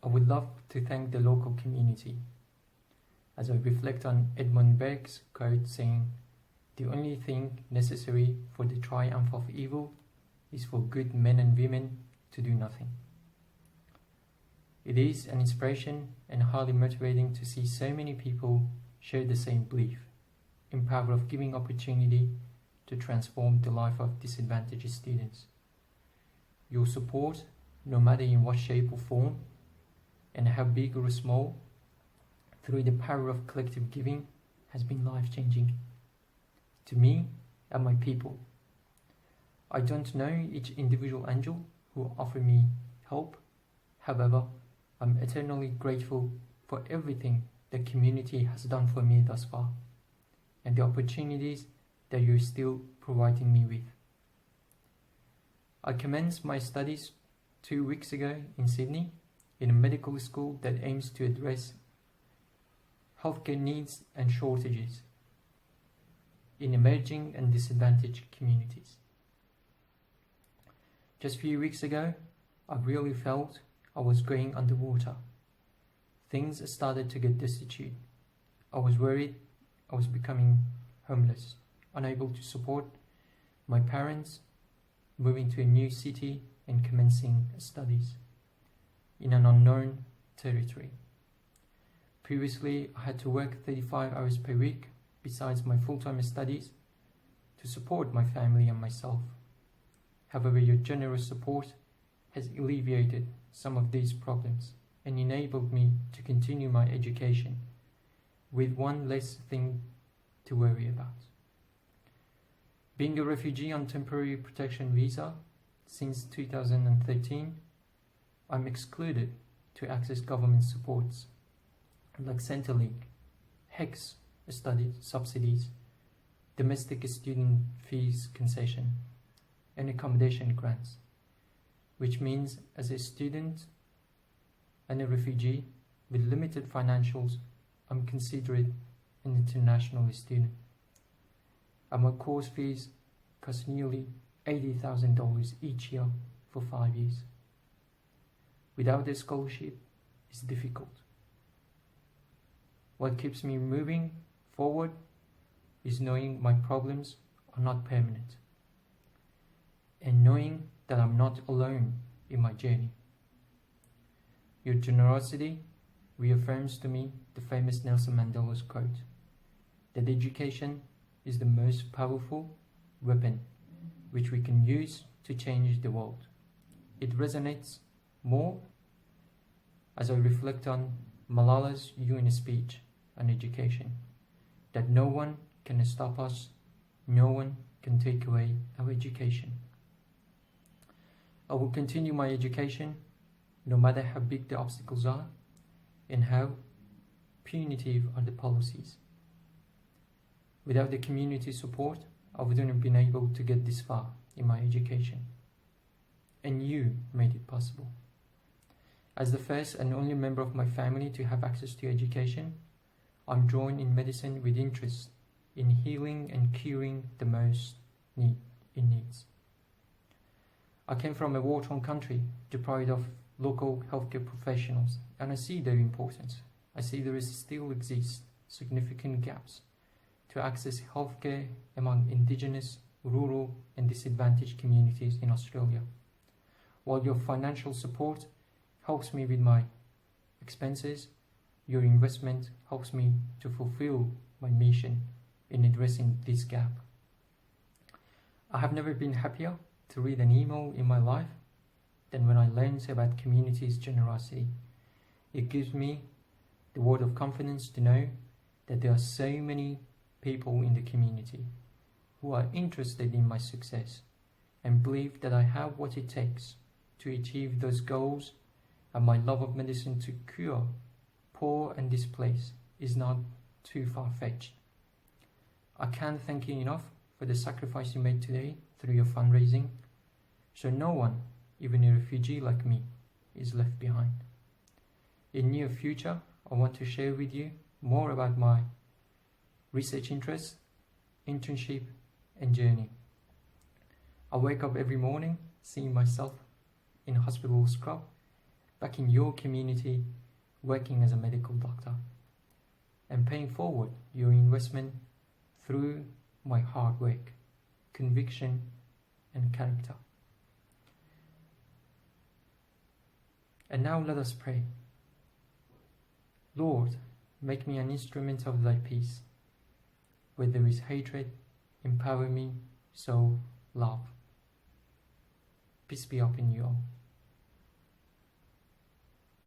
I would love to thank the local community as I reflect on Edmund Burke's quote saying, "The only thing necessary for the triumph of evil is for good men and women to do nothing." It is an inspiration and highly motivating to see so many people share the same belief in power of giving opportunity to transform the life of disadvantaged students. Your support, no matter in what shape or form, and how big or small, through the power of collective giving, has been life-changing. To me and my people. I don't know each individual angel who offered me help. However, I'm eternally grateful for everything the community has done for me thus far, and the opportunities that you're still providing me with. I commenced my studies 2 weeks ago in Sydney, in a medical school that aims to address healthcare needs and shortages in emerging and disadvantaged communities. Just a few weeks ago, I really felt I was going underwater. Things started to get destitute. I was worried I was becoming homeless, unable to support my parents, moving to a new city and commencing studies in an unknown territory. Previously, I had to work 35 hours per week besides my full-time studies to support my family and myself. However, your generous support has alleviated some of these problems and enabled me to continue my education with one less thing to worry about. Being a refugee on temporary protection visa since 2013, I'm excluded to access government supports like Centrelink, HECS study subsidies, domestic student fees concession, and accommodation grants, which means as a student and a refugee with limited financials, I'm considered an international student. And my course fees cost nearly $80,000 each year for 5 years. Without a scholarship, it's difficult. What keeps me moving forward is knowing my problems are not permanent, and knowing that I'm not alone in my journey. Your generosity reaffirms to me the famous Nelson Mandela's quote, that education is the most powerful weapon which we can use to change the world. It resonates more as I reflect on Malala's UN speech on education, that no one can stop us, no one can take away our education. I will continue my education no matter how big the obstacles are and how punitive are the policies. Without the community support, I wouldn't have been able to get this far in my education. And you made it possible. As the first and only member of my family to have access to education, I'm drawn in medicine with interest in healing and curing the most in needs. I came from a war-torn country deprived of local healthcare professionals, and I see their importance. I see there still exist significant gaps to access healthcare among Indigenous, rural and disadvantaged communities in Australia. While your financial support helps me with my expenses, your investment helps me to fulfill my mission in addressing this gap. I have never been happier to read an email in my life than when I learned about community's generosity. It gives me the word of confidence to know that there are so many people in the community who are interested in my success and believe that I have what it takes to achieve those goals, and my love of medicine to cure poor and displaced is not too far-fetched. I can't thank you enough for the sacrifice you made today through your fundraising, so no one, even a refugee like me, is left behind. In near future, I want to share with you more about my research interests, internship, and journey. I wake up every morning seeing myself in a hospital scrub, back in your community working as a medical doctor, and paying forward your investment through my hard work, conviction, and character. And now let us pray. Lord, make me an instrument of thy peace. Where there is hatred, empower me, sow love. Peace be upon you all.